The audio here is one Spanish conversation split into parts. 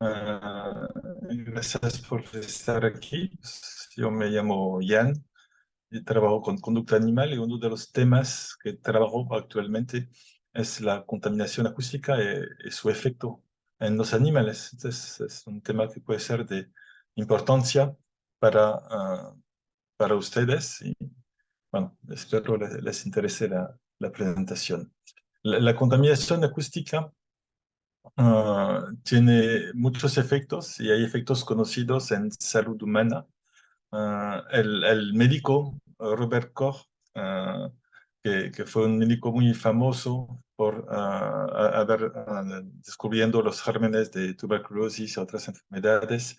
Ah, Gracias por estar aquí. Yo me llamo Jan y trabajo con conducta animal y uno de los temas que trabajo actualmente es la contaminación acústica y su efecto en los animales. Entonces, es un tema que puede ser de importancia para ustedes y bueno, espero les interese la presentación. La contaminación acústica tiene muchos efectos y hay efectos conocidos en salud humana. El médico Robert Koch, que fue un médico muy famoso por haber descubriendo los gérmenes de tuberculosis y otras enfermedades,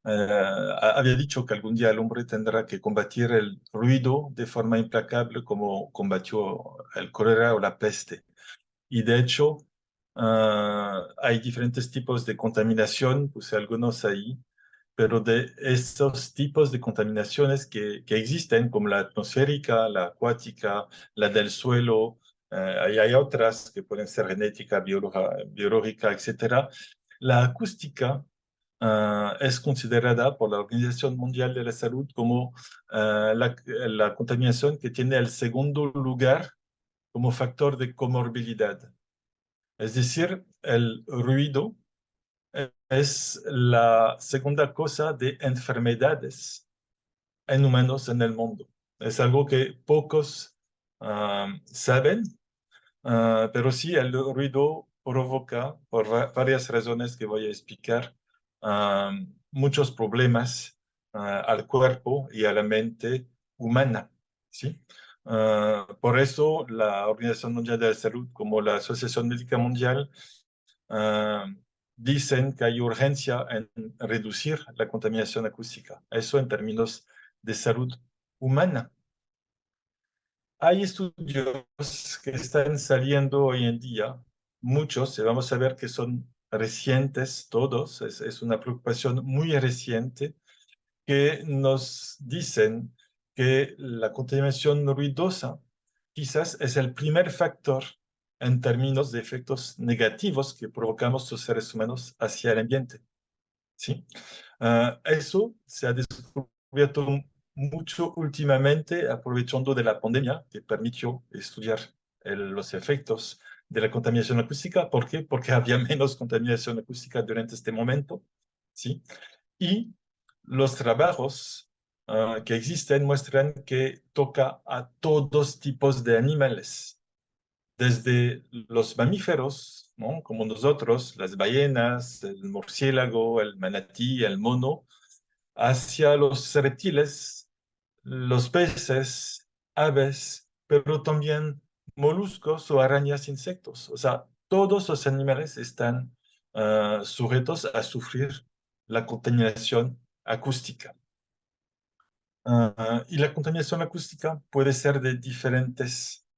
había dicho que algún día el hombre tendrá que combatir el ruido de forma implacable como combatió el cólera o la peste. Y de hecho, hay diferentes tipos de contaminación, puse algunos ahí, pero de estos tipos de contaminaciones que existen, como la atmosférica, la acuática, la del suelo, hay otras que pueden ser genética, biológica, etcétera. La acústica es considerada por la Organización Mundial de la Salud como la contaminación que tiene el segundo lugar como factor de comorbilidad. Es decir, el ruido es la segunda causa de enfermedades en humanos en el mundo. Es algo que pocos saben, pero sí, el ruido provoca, por varias razones que voy a explicar, muchos problemas al cuerpo y a la mente humana, ¿sí? Por eso la Organización Mundial de la Salud, como la Asociación Médica Mundial, ah, dicen que hay urgencia en reducir la contaminación acústica. Eso en términos de salud humana. Hay estudios que están saliendo hoy en día, muchos, y vamos a ver que son recientes todos, es una preocupación muy reciente, que nos dicen que la contaminación ruidosa quizás es el primer factor en términos de efectos negativos que provocamos los seres humanos hacia el ambiente. ¿Sí? Eso se ha descubierto mucho últimamente, aprovechando de la pandemia, que permitió estudiar los efectos de la contaminación acústica. ¿Por qué? Porque había menos contaminación acústica durante este momento, ¿sí? Y los trabajos que existen muestran que toca a todos tipos de animales, desde los mamíferos, ¿no? Como nosotros, las ballenas, el murciélago, el manatí, el mono, hacia los reptiles, los peces, aves, pero también moluscos o arañas, insectos. O sea, todos los animales están sujetos a sufrir la contaminación acústica. Y la contaminación acústica puede ser de diferentes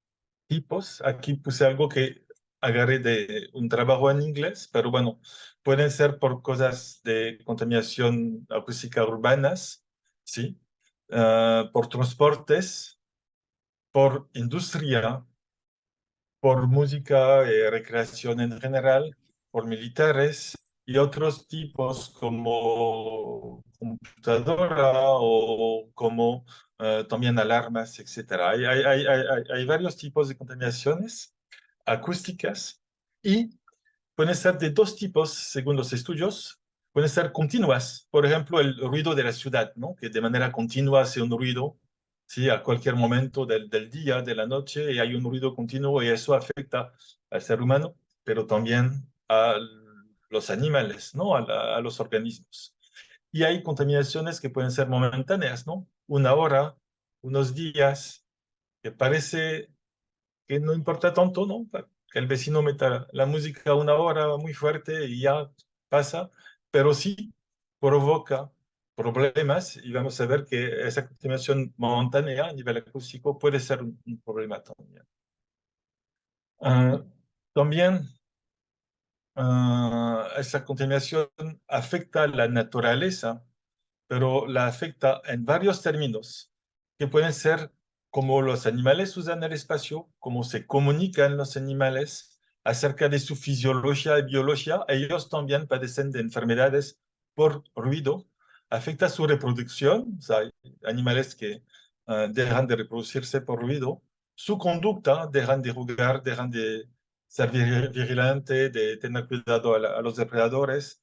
tipos. Aquí puse algo que agarré de un trabajo en inglés, pero bueno, pueden ser por cosas de contaminación acústica urbanas, ¿sí? Por transportes, por industria, por música y recreación en general, por militares y otros tipos como computadora o como también alarmas, etcétera. Hay varios tipos de contaminaciones acústicas y pueden ser de dos tipos según los estudios. Pueden ser continuas, por ejemplo, el ruido de la ciudad, ¿no? Que de manera continua hace un ruido, ¿sí? A cualquier momento del día, de la noche, y hay un ruido continuo y eso afecta al ser humano, pero también a los animales, ¿no? A los organismos. Y hay contaminaciones que pueden ser momentáneas, ¿no? Una hora, unos días, que parece que no importa tanto, ¿no? Que el vecino meta la música una hora muy fuerte y ya pasa, pero sí provoca problemas y vamos a ver que esa contaminación momentánea a nivel acústico puede ser un problema también. Ah, también esa contaminación afecta a la naturaleza, pero la afecta en varios términos, que pueden ser cómo los animales usan el espacio, cómo se comunican los animales, acerca de su fisiología y biología. Ellos también padecen de enfermedades por ruido, afecta su reproducción, o sea, hay animales que dejan de reproducirse por ruido, su conducta, dejan de jugar, dejan de ser vigilante, de tener cuidado a los depredadores,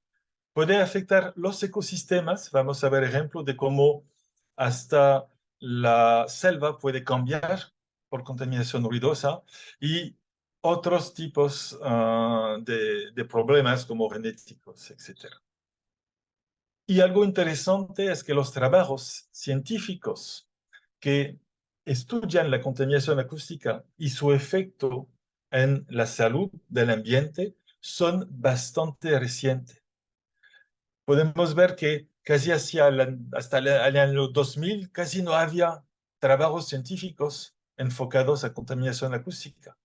puede afectar los ecosistemas. Vamos a ver ejemplos de cómo hasta la selva puede cambiar por contaminación ruidosa y otros tipos de problemas como genéticos, etc. Y algo interesante es que los trabajos científicos que estudian la contaminación acústica y su efecto en la salud del ambiente son bastante recientes. Podemos ver que casi hasta el año 2000 casi no había trabajos científicos enfocados a contaminación acústica.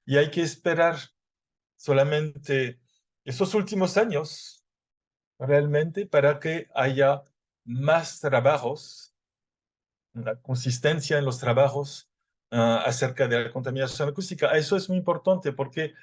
Y hay que esperar solamente esos últimos años realmente para que haya más trabajos, una consistencia en los trabajos acerca de la contaminación acústica. Eso es muy importante porque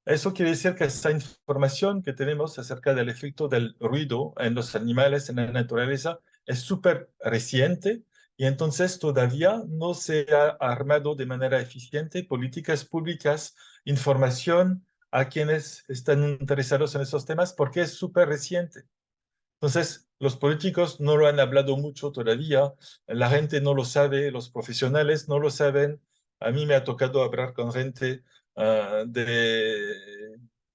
eso quiere decir que esa información que tenemos acerca del efecto del ruido en los animales, en la naturaleza, es súper reciente y entonces todavía no se ha armado de manera eficiente políticas públicas, información a quienes están interesados en esos temas porque es súper reciente. Entonces, los políticos no lo han hablado mucho todavía, la gente no lo sabe, los profesionales no lo saben. A mí me ha tocado hablar con gente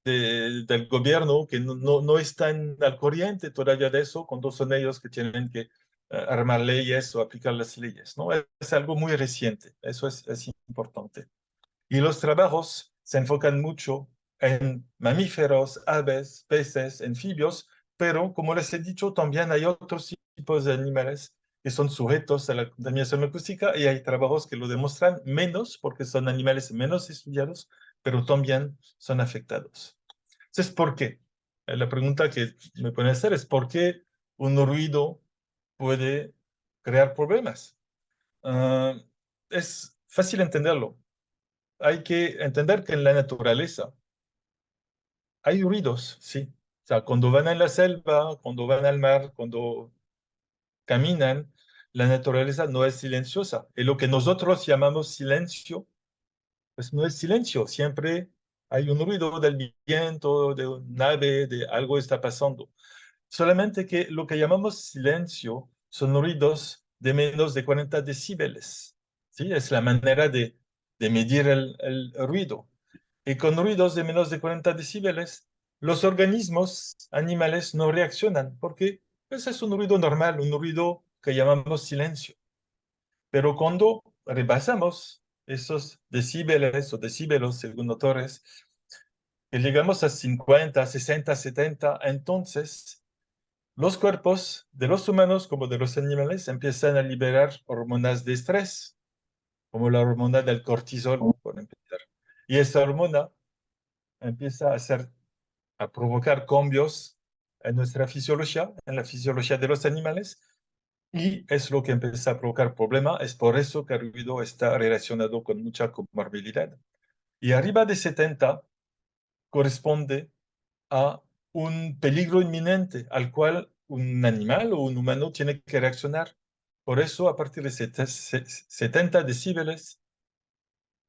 del gobierno que no están al corriente todavía de eso, cuando son ellos que tienen que armar leyes o aplicar las leyes, ¿no? Es algo muy reciente, eso es importante. Y los trabajos se enfocan mucho en mamíferos, aves, peces, anfibios, pero como les he dicho, también hay otros tipos de animales que son sujetos a la contaminación acústica y hay trabajos que lo demuestran menos porque son animales menos estudiados, pero también son afectados. Entonces, ¿por qué? La pregunta que me pueden hacer es ¿por qué un ruido puede crear problemas? Ah, es fácil entenderlo. Hay que entender que en la naturaleza hay ruidos, sí. O sea, cuando van a la selva, cuando van al mar, cuando caminan, la naturaleza no es silenciosa. Y lo que nosotros llamamos silencio, pues no es silencio. Siempre hay un ruido del viento, de un ave, de algo está pasando. Solamente que lo que llamamos silencio son ruidos de menos de 40 decibeles. ¿Sí? Es la manera de medir el ruido. Y con ruidos de menos de 40 decibeles, los organismos animales no reaccionan porque ese es un ruido normal, un ruido que llamamos silencio. Pero cuando rebasamos esos decibeles o decibelos, según autores, que llegamos a 50, 60, 70, entonces los cuerpos de los humanos como de los animales empiezan a liberar hormonas de estrés, como la hormona del cortisol, por empezar. Y esta hormona empieza a provocar cambios en nuestra fisiología, en la fisiología de los animales, y es lo que empieza a provocar problemas. Es por eso que el ruido está relacionado con mucha comorbilidad. Y arriba de 70 corresponde a un peligro inminente al cual un animal o un humano tiene que reaccionar. Por eso, a partir de 70 decibeles,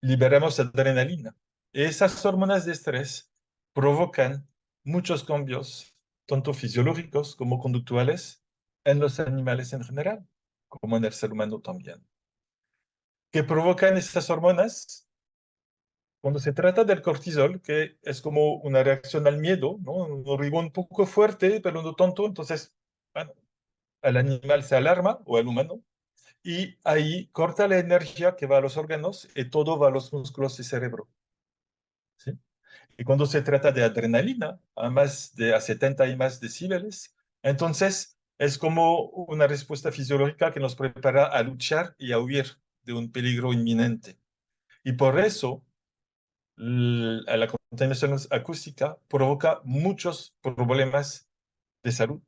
liberamos adrenalina. Esas hormonas de estrés provocan muchos cambios, tanto fisiológicos como conductuales, en los animales en general, como en el ser humano también. ¿Qué provocan estas hormonas? Cuando se trata del cortisol, que es como una reacción al miedo, ¿no? Un hormigón un poco fuerte, pero no tonto, entonces, bueno, el animal se alarma, o el humano, y ahí corta la energía que va a los órganos y todo va a los músculos y cerebro. ¿Sí? Y cuando se trata de adrenalina, a 70 y más decibeles, entonces es como una respuesta fisiológica que nos prepara a luchar y a huir de un peligro inminente. Y por eso la contaminación acústica provoca muchos problemas de salud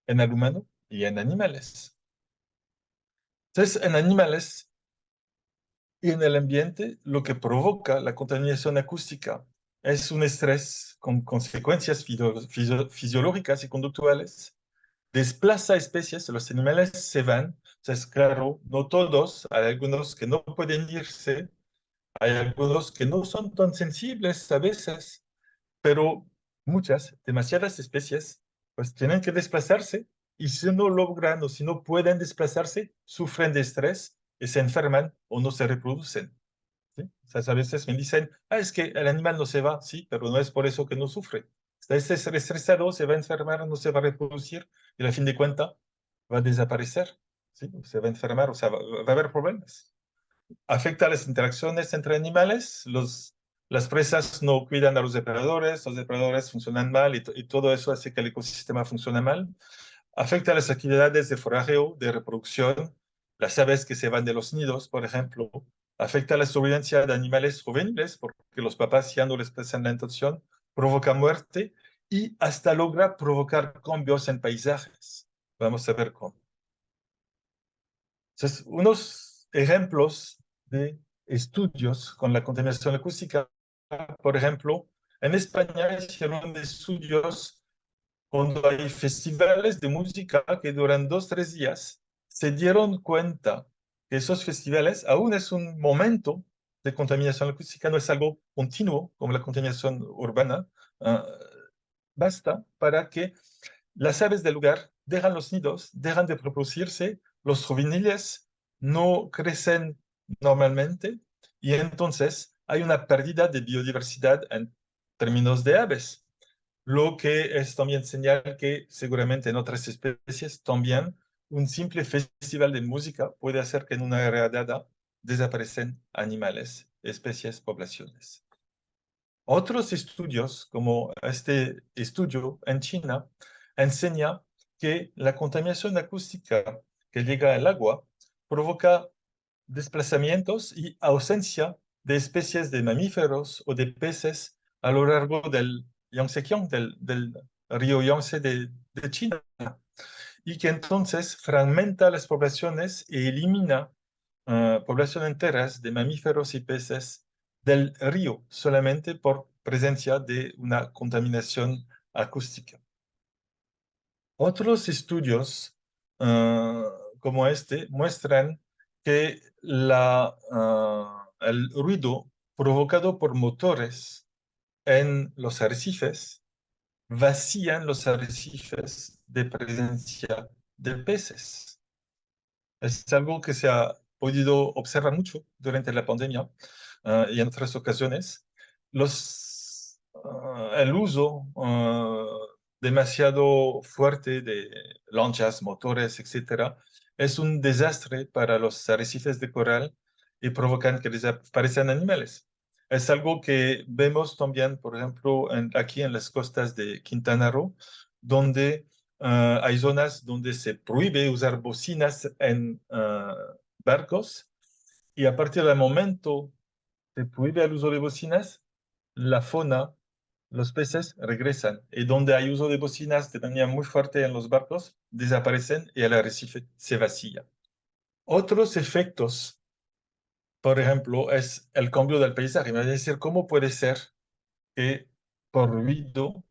en el humano y en animales. Entonces, en animales y en el ambiente, lo que provoca la contaminación acústica es un estrés con consecuencias fisiológicas y conductuales. Desplaza especies, los animales se van. O sea, es claro, no todos, hay algunos que no pueden irse, hay algunos que no son tan sensibles a veces, pero muchas, demasiadas especies, pues tienen que desplazarse y si no logran o si no pueden desplazarse, sufren de estrés y se enferman o no se reproducen. ¿Sí? O sea, a veces me dicen, es que el animal no se va, sí, pero no es por eso que no sufre. Está estresado, se va a enfermar, no se va a reproducir y al fin de cuentas va a desaparecer, ¿sí? Se va a enfermar, o sea, va a haber problemas. Afecta a las interacciones entre animales, las presas no cuidan a los depredadores funcionan mal y todo eso hace que el ecosistema funcione mal. Afecta a las actividades de forajeo, de reproducción, las aves que se van de los nidos, por ejemplo. Afecta a la sobrevivencia de animales juveniles porque los papás ya no les prestan la atención, provoca muerte y hasta logra provocar cambios en paisajes. Vamos a ver cómo. Entonces, unos ejemplos de estudios con la contaminación acústica, por ejemplo, en España hicieron estudios cuando hay festivales de música que duran 2, 3 días, se dieron cuenta que esos festivales aún es un momento de contaminación acústica, no es algo continuo como la contaminación urbana. ah, Basta para que las aves del lugar dejan los nidos, dejan de reproducirse, los juveniles no crecen normalmente y entonces hay una pérdida de biodiversidad en términos de aves, lo que es también señal que seguramente en otras especies también un simple festival de música puede hacer que en una área dada desaparecen animales, especies, poblaciones. Otros estudios, como este estudio en China, enseña que la contaminación acústica que llega al agua provoca desplazamientos y ausencia de especies de mamíferos o de peces a lo largo del Yangtze-kiang, del río Yangtze de China, y que entonces fragmenta las poblaciones y elimina poblaciones enteras de mamíferos y peces del río solamente por presencia de una contaminación acústica. Otros estudios como este muestran que el ruido provocado por motores en los arrecifes vacían los arrecifes de presencia de peces. Es algo que se ha podido observar mucho durante la pandemia y en otras ocasiones. El uso demasiado fuerte de lanchas, motores, etcétera, es un desastre para los arrecifes de coral y provocan que desaparezcan animales. Es algo que vemos también, por ejemplo, aquí en las costas de Quintana Roo, donde hay zonas donde se prohíbe usar bocinas en barcos y a partir del momento que prohíbe el uso de bocinas, la fauna, los peces regresan y donde hay uso de bocinas de manera muy fuerte en los barcos, desaparecen y el arrecife se vacía. Otros efectos, por ejemplo, es el cambio del paisaje. Me va a decir, ¿cómo puede ser que por ruido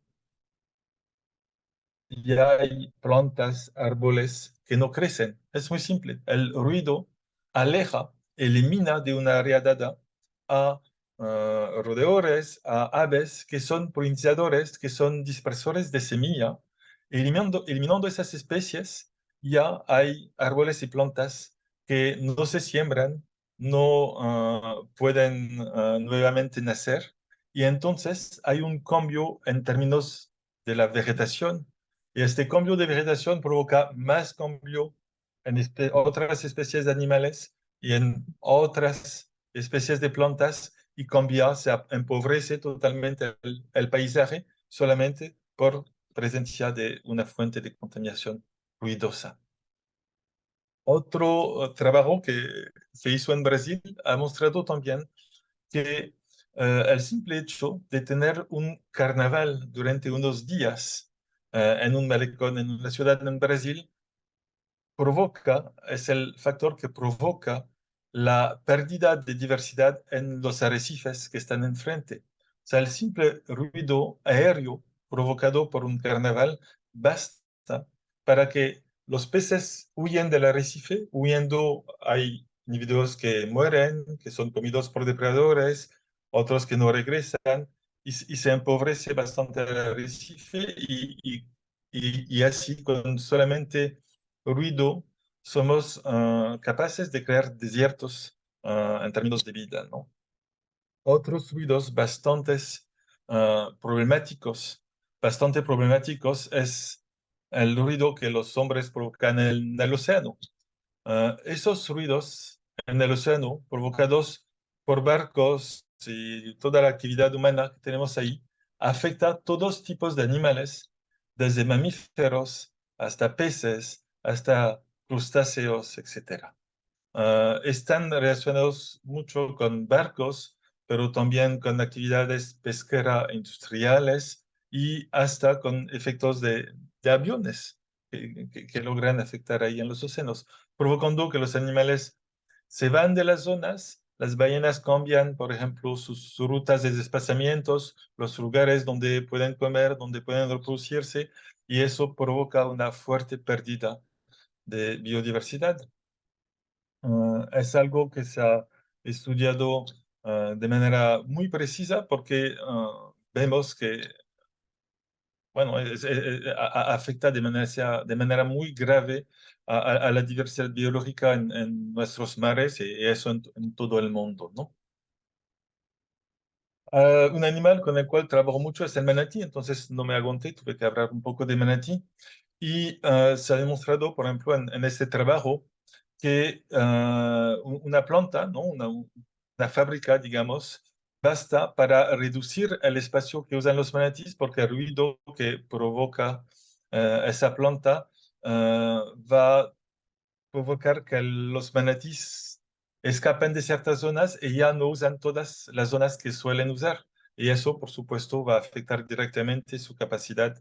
ya hay plantas, árboles que no crecen? Es muy simple. El ruido aleja, elimina de una área dada a roedores, a aves que son polinizadores, que son dispersores de semilla. Eliminando esas especies, ya hay árboles y plantas que no se siembran, no pueden nuevamente nacer. Y entonces hay un cambio en términos de la vegetación y este cambio de vegetación provoca más cambio en otras especies de animales y en otras especies de plantas y cambia, se empobrece totalmente el paisaje solamente por presencia de una fuente de contaminación ruidosa. Otro trabajo que se hizo en Brasil ha mostrado también que el simple hecho de tener un carnaval durante unos días en un malecón, en una ciudad en Brasil, es el factor que provoca la pérdida de diversidad en los arrecifes que están enfrente. sea, el simple ruido aéreo provocado por un carnaval basta para que los peces huyan del arrecife, huyendo. Hay individuos que mueren, que son comidos por depredadores, otros que no regresan, y se empobrece bastante el arrecife, y así con solamente ruido somos capaces de crear desiertos en términos de vida, ¿no? Otros ruidos bastante problemáticos es el ruido que los hombres provocan en el océano. Esos ruidos en el océano provocados por barcos y toda la actividad humana que tenemos ahí afecta a todos tipos de animales, desde mamíferos hasta peces, hasta crustáceos, etcétera. Están relacionados mucho con barcos, pero también con actividades pesqueras industriales y hasta con efectos de aviones que logran afectar ahí en los océanos, provocando que los animales se van de las zonas. Las ballenas cambian, por ejemplo, sus rutas de desplazamientos, los lugares donde pueden comer, donde pueden reproducirse, y eso provoca una fuerte pérdida de biodiversidad. Es algo que se ha estudiado de manera muy precisa, porque vemos que, bueno, afecta de manera muy grave a la diversidad biológica en nuestros mares, y eso en todo el mundo, ¿no? Un animal con el cual trabajo mucho es el manatí, entonces no me aguanté, tuve que hablar un poco de manatí. Y se ha demostrado, por ejemplo, en este trabajo, que una planta, ¿no? Una fábrica, digamos, basta para reducir el espacio que usan los manatíes, porque el ruido que provoca esa planta va provocar que los manatíes escapen de ciertas zonas y ya no usan todas las zonas que suelen usar. Y eso, por supuesto, va a afectar directamente su capacidad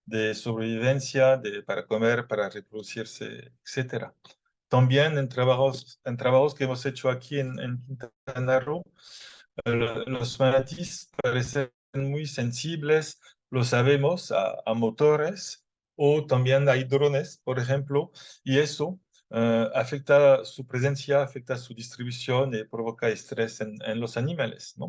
de sobrevivencia, para comer, para reproducirse, etcétera. También en trabajos que hemos hecho aquí en Quintana Roo, los manatíes parecen muy sensibles, lo sabemos, a motores, o también hay drones, por ejemplo, y eso afecta su presencia, afecta su distribución y provoca estrés en los animales, ¿no?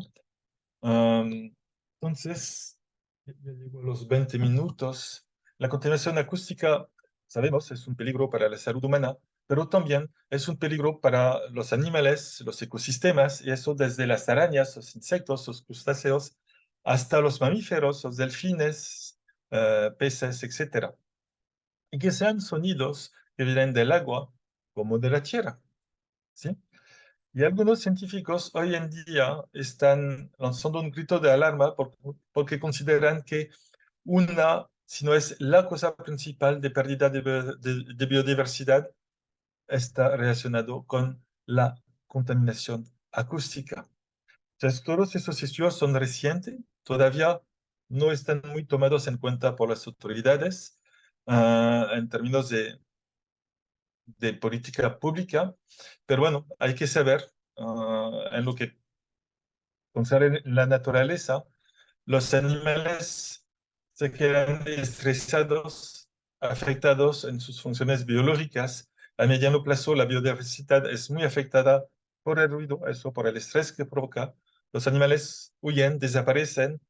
Entonces, ya llego a los 20 minutos. La contaminación acústica, sabemos, es un peligro para la salud humana, pero también es un peligro para los animales, los ecosistemas, y eso desde las arañas, los insectos, los crustáceos, hasta los mamíferos, los delfines, peces, etcétera. Y que sean sonidos que vienen del agua como de la tierra, ¿sí? Y algunos científicos hoy en día están lanzando un grito de alarma porque consideran que si no es la cosa principal de pérdida de biodiversidad, está relacionado con la contaminación acústica. Entonces, todos esos estudios son recientes, todavía no están muy tomados en cuenta por las autoridades en términos de política pública, pero bueno, hay que saber en lo que concierne la naturaleza. Los animales se quedan estresados, afectados en sus funciones biológicas. A mediano plazo, la biodiversidad es muy afectada por el ruido, eso por el estrés que provoca. Los animales huyen, desaparecen,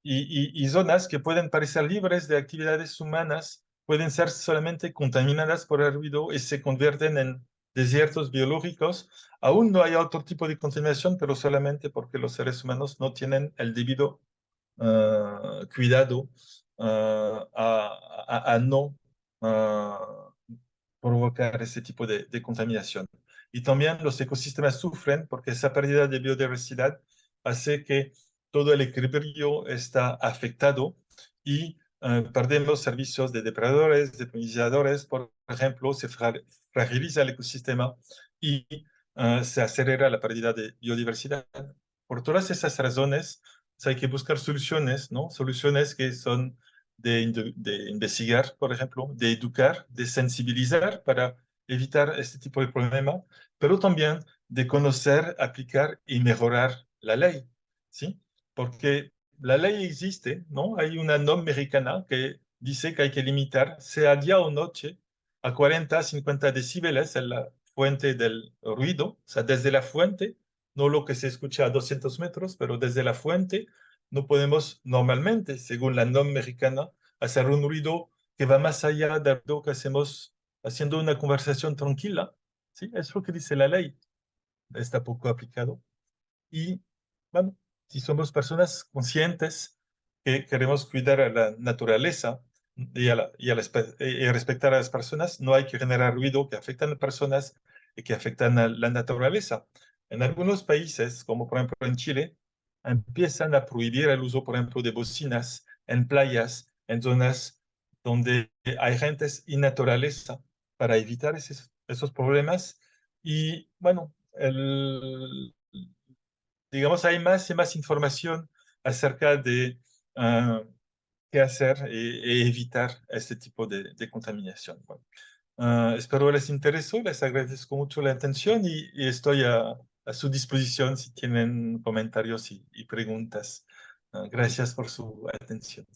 y zonas que pueden parecer libres de actividades humanas pueden ser solamente contaminadas por el ruido y se convierten en desiertos biológicos. Aún no hay otro tipo de contaminación, pero solamente porque los seres humanos no tienen el debido cuidado a no provocar ese tipo de contaminación. Y también los ecosistemas sufren porque esa pérdida de biodiversidad hace que todo el equilibrio está afectado, y perdemos servicios de depredadores, de polinizadores, por ejemplo, se fragiliza el ecosistema y se acelera la pérdida de biodiversidad. Por todas esas razones, hay que buscar soluciones, ¿no? Soluciones que son de investigar, por ejemplo, de educar, de sensibilizar para evitar este tipo de problema, pero también de conocer, aplicar y mejorar la ley. ¿sí? Porque la ley existe, ¿no? Hay una norma americana que dice que hay que limitar, sea día o noche, a 40, 50 decibeles en la fuente del ruido, o sea, desde la fuente, no lo que se escucha a 200 metros, pero desde la fuente no podemos normalmente, según la norma americana, hacer un ruido que va más allá del ruido que hacemos haciendo una conversación tranquila, ¿sí? Es lo que dice la ley. Está poco aplicado. Y bueno, si somos personas conscientes que queremos cuidar a la naturaleza y respetar a las personas, no hay que generar ruido que afecta a las personas y que afectan a la naturaleza. En algunos países, como por ejemplo en Chile, empiezan a prohibir el uso, por ejemplo, de bocinas en playas, en zonas donde hay gentes y naturaleza para evitar esos problemas. Y bueno, digamos, hay más y más información acerca de qué hacer e evitar este tipo de contaminación. Bueno, espero les interesó, les agradezco mucho la atención y estoy a su disposición si tienen comentarios y preguntas. Gracias por su atención.